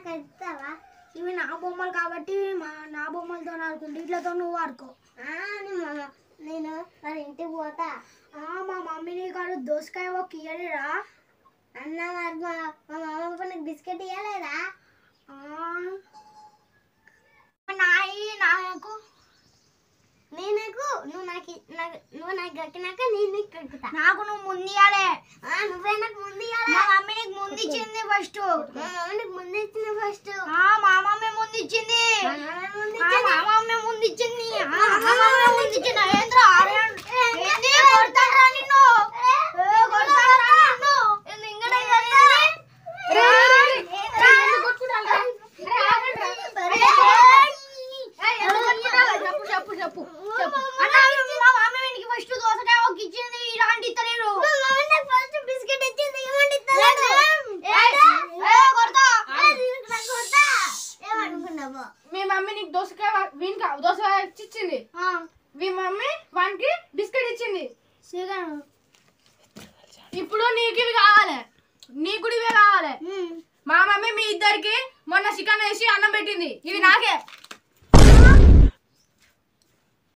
కడతావా? ఇవి నా బొమ్మలు కాబట్టి నా బొమ్మలతో ఆడుకుంటే వీటితో నువ్వు ఆడుకో. నేను మరి ఇంటికి పోతా. మా మమ్మీని కాదు దోసకాయ ఒక ఇయ్యలేరా అన్న? మరి మా మామ నీకు బిస్కెట్ ఇవ్వలేదా? నాకు నువ్వు నాకు కక్కినాక నేను నీకు కక్కుతా. నాకు నువ్వు ముందు ఇవ్వాలి. నువ్వే నాకు ముందు ఇవ్వాలి. మా మమ్మీ నీకు ముందు ఇచ్చింది ఫస్ట్. మా మమ్మీ నీకు ముందు ఇచ్చింది ఫస్ట్. మా మమ్మీ ముందు ఇచ్చింది. మా మమ్మీ ముందు ఇచ్చింది. మీ మమ్మీ నీకు దోసకాయ ఇచ్చింది. మీ మమ్మీ వానికి బిస్కెట్ ఇచ్చింది. ఇప్పుడు నీకు ఇవి కావాలి, నీకు కూడా ఇవే కావాలి. మా మమ్మీ మీ ఇద్దరికి మొన్న చికెన్ వేసి అన్నం పెట్టింది. ఇవి నాకే.